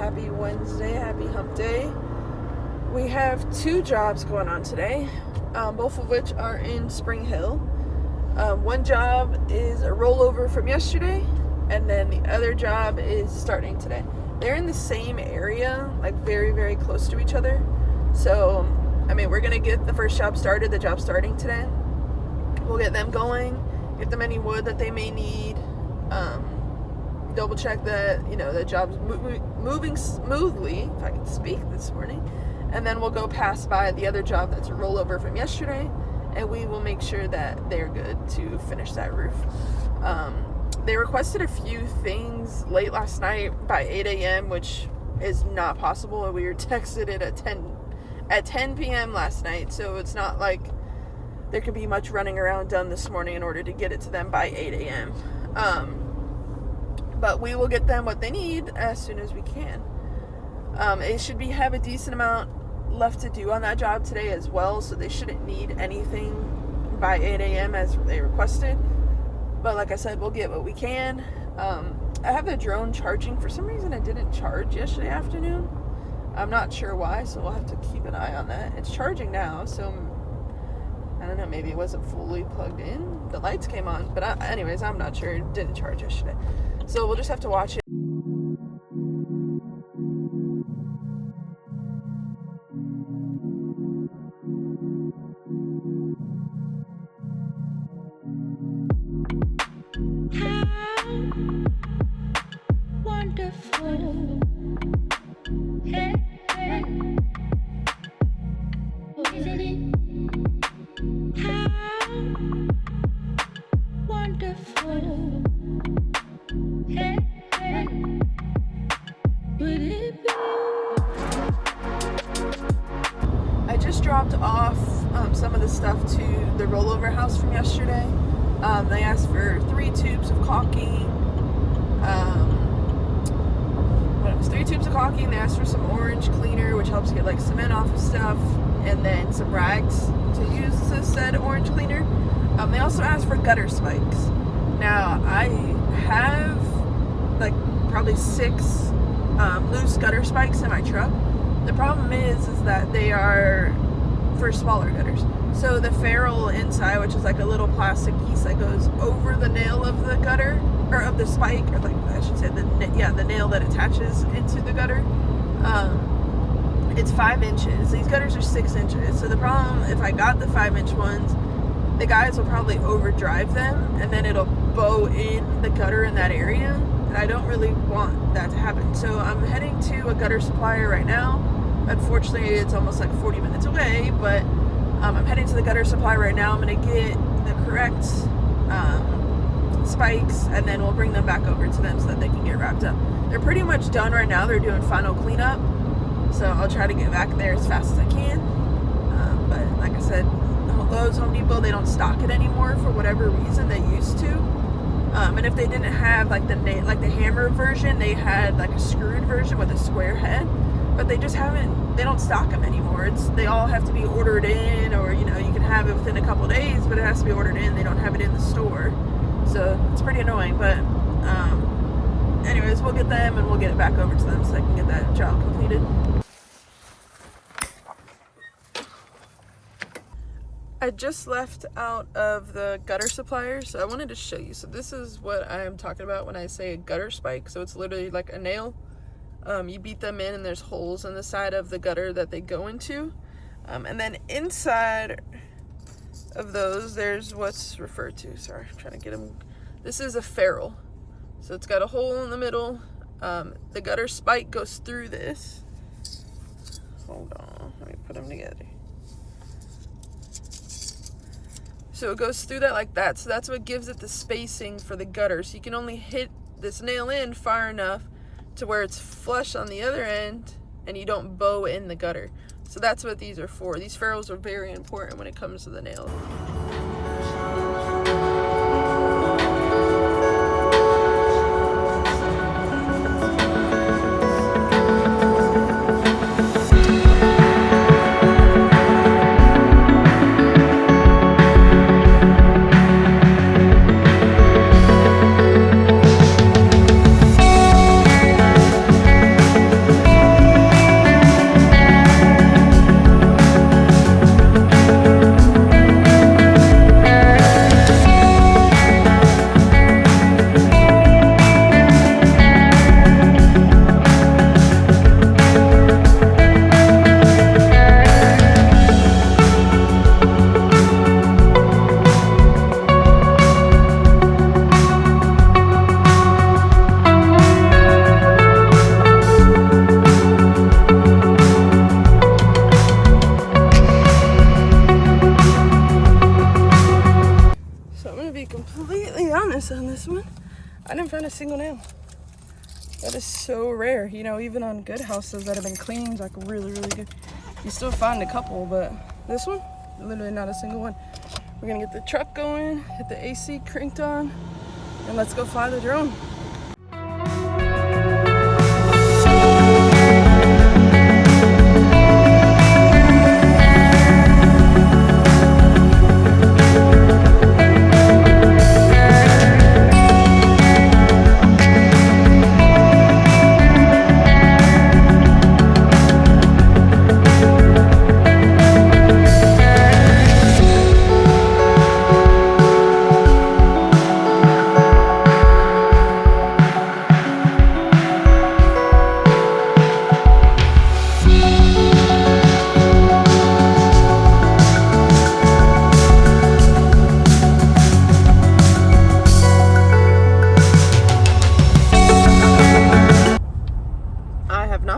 Happy Wednesday, happy hump day. We have 2 jobs going on today, both of which are in Spring Hill. One job is a rollover from yesterday, and then the other job is starting today. They're in the same area, like very, very close to each other. So, we're going to get the first job started, the job starting today. We'll get them going, get them any wood that they may need, double check that, the job's moving smoothly, if I can speak this morning. And then we'll go pass by the other job that's a rollover from yesterday, and we will make sure that they're good to finish that roof. They requested a few things late last night by 8 a.m., which is not possible. We were texted it at 10 p.m. last night, so it's not like there could be much running around done this morning in order to get it to them by 8 a.m. But we will get them what they need as soon as we can. It should have a decent amount left to do on that job today as well, so they shouldn't need anything by 8 a.m. as they requested. But like I said, we'll get what we can. I have the drone charging. For some reason, it didn't charge yesterday afternoon. I'm not sure why, so we'll have to keep an eye on that. It's charging now, so I don't know, maybe it wasn't fully plugged in. The lights came on, but anyways, I'm not sure. It didn't charge yesterday. So we'll just have to watch it. Wonderful. Hey, hey. Isn't it? How wonderful. Hey, hey. Would it be? I just dropped off some of the stuff to the rollover house from yesterday. They asked for 3 tubes of caulking. 3 tubes of caulking. They asked for some orange cleaner, which helps get like cement off of stuff, and then some rags to use the said orange cleaner. They also asked for gutter spikes. Now I have like probably 6 loose gutter spikes in my truck. The problem is that they are for smaller gutters. So the ferrule inside, which is like a little plastic piece that goes over the nail of the gutter, or of the spike, or like I should say the nail that attaches into the gutter. It's 5 inches. These gutters are 6 inches. So the problem, if I got the 5-inch ones, the guys will probably overdrive them, and then it'll bow in the gutter in that area. And I don't really want that to happen. So I'm heading to a gutter supplier right now. Unfortunately, it's almost like 40 minutes away, but I'm heading to the gutter supply right now. I'm going to get the correct spikes, and then we'll bring them back over to them so that they can get wrapped up. They're pretty much done right now. They're doing final cleanup, so I'll try to get back there as fast as I can. But like I said, Lowe's, Home Depot, they don't stock it anymore for whatever reason. They used to. And if they didn't have like the hammer version, they had like a screwed version with a square head. But they just haven't, they don't stock them anymore. They all have to be ordered in, or you can have it within a couple days, but it has to be ordered in. They don't have it in the store. So it's pretty annoying, but anyways, we'll get them and we'll get it back over to them so they can get that job completed. I just left out of the gutter supplier, so I wanted to show you. So this is what I am talking about when I say a gutter spike. So it's literally like a nail. You beat them in, and there's holes in the side of the gutter that they go into. And then inside of those, there's what's referred to. Sorry, I'm trying to get them. This is a ferrule. So it's got a hole in the middle. The gutter spike goes through this. Hold on, let me put them together. So it goes through that like that. So that's what gives it the spacing for the gutter. So you can only hit this nail in far enough to where it's flush on the other end, and you don't bow in the gutter. So that's what these are for. These ferrules are very important when it comes to the nail. found a single nail. That is so rare. You know, even on good houses that have been cleaned, like really, really good, you still find a couple, but this one, literally not a single one. We're gonna get the truck going, get the AC cranked on, and let's go fly the drone.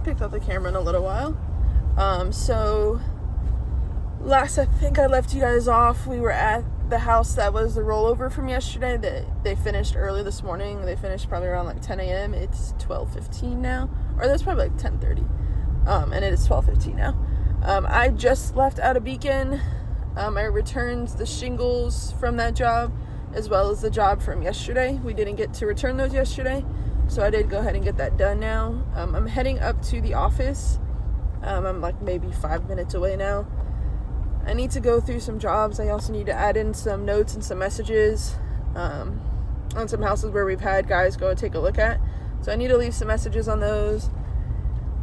Picked up the camera in a little while. So last I think I left you guys off, we were at the house that was the rollover from yesterday that they finished early this morning. They finished probably around like 10 a.m. It's 12:15 now, or that's probably like 10:30, and it is 12:15 now. I just left out of Beacon. I returned the shingles from that job as well as the job from yesterday. We didn't get to return those yesterday, so I did go ahead and get that done now. I'm heading up to the office. I'm like maybe 5 minutes away now. I need to go through some jobs. I also need to add in some notes and some messages on some houses where we've had guys go and take a look at. So I need to leave some messages on those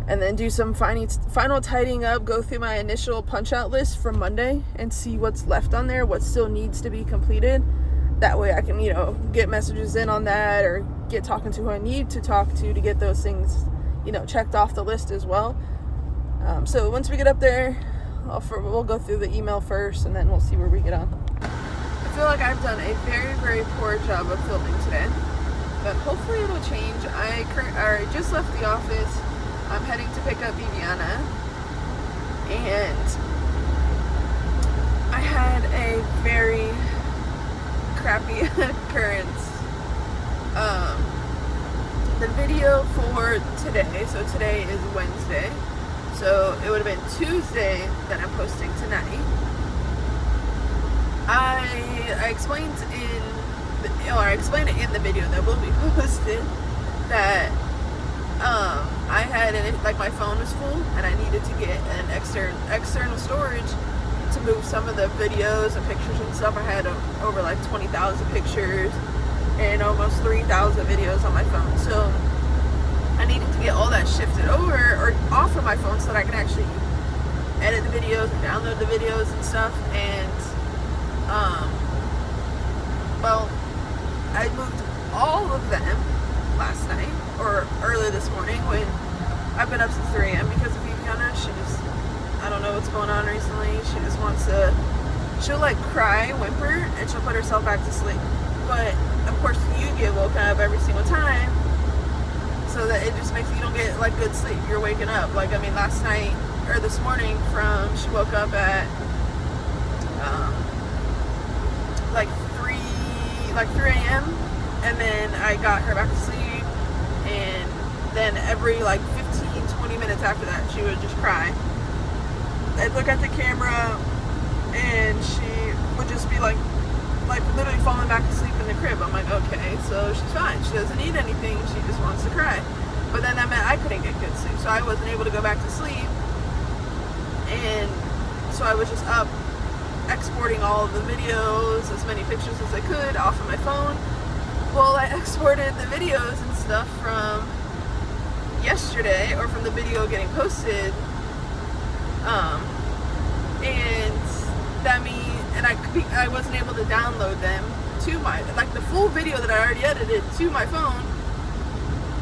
and then do some final tidying up, go through my initial punch out list from Monday and see what's left on there, what still needs to be completed. That way I can, you know, get messages in on that or get talking to who I need to talk to get those things, you know, checked off the list as well. So once we get up there, we'll go through the email first and then we'll see where we get on. I feel like I've done a very, very poor job of filming today, but hopefully it'll change. I just left the office. I'm heading to pick up Viviana, and I had a very crappy occurrence. The video for today, so today is Wednesday, so it would have been Tuesday that I'm posting tonight. I explained it in the video that will be posted that I had my phone was full and I needed to get an external storage to move some of the videos and pictures and stuff. I had over like 20,000 pictures and almost 3,000 videos on my phone, so I needed to get all that shifted over or off of my phone so that I can actually edit the videos and download the videos and stuff. And well, I moved all of them last night or early this morning when I've been up since 3 a.m. because of Viviana. I don't know what's going on recently. She just wants to, she'll like cry, whimper, and she'll put herself back to sleep. But of course you get woken up every single time, so that it just makes you don't get like good sleep. You're waking up. Like, I mean, last night or this morning she woke up at like 3 a.m. and then I got her back to sleep, and then every like 15-20 minutes after that she would just cry. I'd look at the camera and she would just be like literally falling back asleep in the crib. I'm like, okay, so she's fine. She doesn't need anything. She just wants to cry. But then that meant I couldn't get good sleep, so I wasn't able to go back to sleep. And so I was just up exporting all of the videos, as many pictures as I could off of my phone. Well, I exported the videos and stuff from yesterday, or from the video getting posted, and that means, and I wasn't able to download them to my, like the full video that I already edited to my phone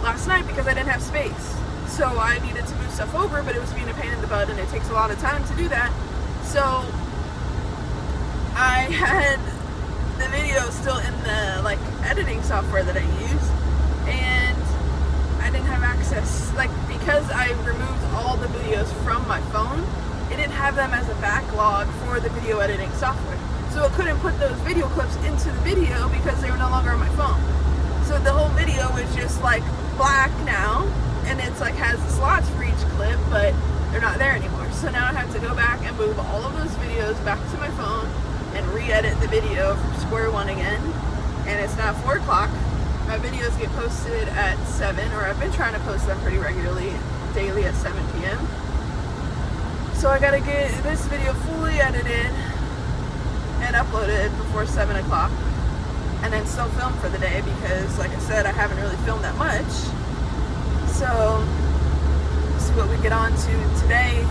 last night because I didn't have space. So I needed to move stuff over, but it was being a pain in the butt and it takes a lot of time to do that. So I had the video still in the like editing software that I use, and I didn't have access, like, because I removed all the videos from my phone, it didn't have them as a backlog for the video editing software. So it couldn't put those video clips into the video because they were no longer on my phone. So the whole video is just like black now, and it's like has the slots for each clip, but they're not there anymore. So now I have to go back and move all of those videos back to my phone and re-edit the video from square one again. And it's now 4 o'clock. My videos get posted at 7, or I've been trying to post them pretty regularly, daily at 7 p.m. So I gotta get this video fully edited and uploaded before 7 o'clock, and then still film for the day because, like I said, I haven't really filmed that much. So see what we get on to today.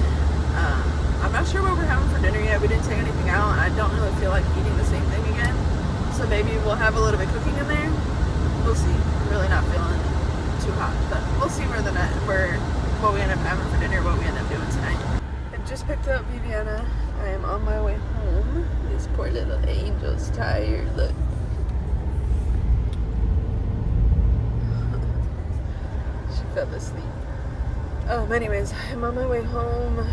I'm not sure what we're having for dinner yet. We didn't take anything out, and I don't really feel like eating the same thing again. So maybe we'll have a little bit cooking in there. We'll see. I'm really not feeling too hot, but we'll see what we end up having for dinner, what we end up doing tonight. I just picked up Viviana. I am on my way home. This poor little angel's tired. Look. She fell asleep. Anyways, I'm on my way home.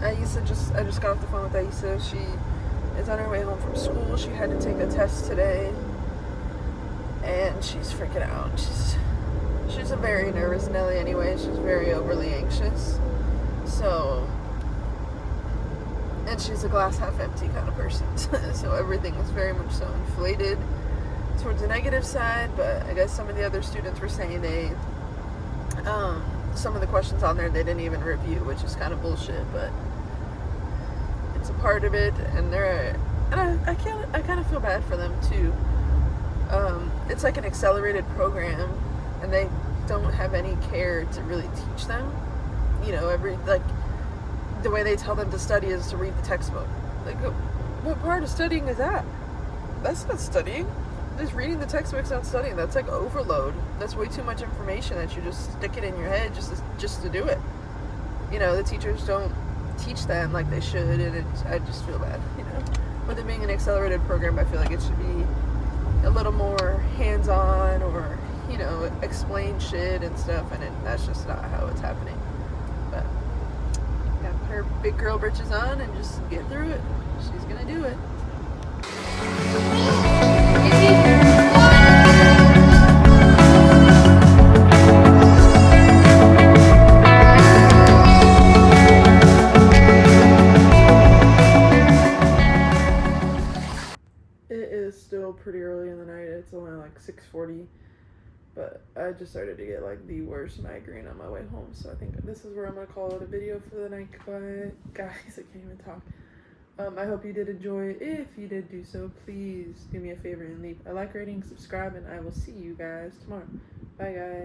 I just got off the phone with Aisa. She is on her way home from school. She had to take a test today, and she's freaking out. She's a very nervous Nelly anyway. She's very overly anxious. So, and she's a glass half empty kind of person. So everything was very much so inflated towards the negative side. But I guess some of the other students were saying some of the questions on there they didn't even review, which is kind of bullshit, but it's a part of it. And I kind of feel bad for them too. It's like an accelerated program, and they don't have any care to really teach them. You know, the way they tell them to study is to read the textbook. Like, what part of studying is that? That's not studying. Just reading the textbook's not studying. That's like overload. That's way too much information that you just stick it in your head just to do it. You know, the teachers don't teach them like they should, and I just feel bad, you know. With it being an accelerated program, I feel like it should be a little more hands-on, or, you know, explain shit and stuff, and that's just not how it's happening. But gotta put her big girl britches on and just get through it. She's gonna do it. It is still pretty early in the night. It's only like 6:40, but I just started to get like the worst migraine on my way home. So I think this is where I'm gonna call it a video for the night. Guys, I can't even talk. I hope you did enjoy it. If you did do so, please do me a favor and leave a like, rating, subscribe, and I will see you guys tomorrow. Bye, guys.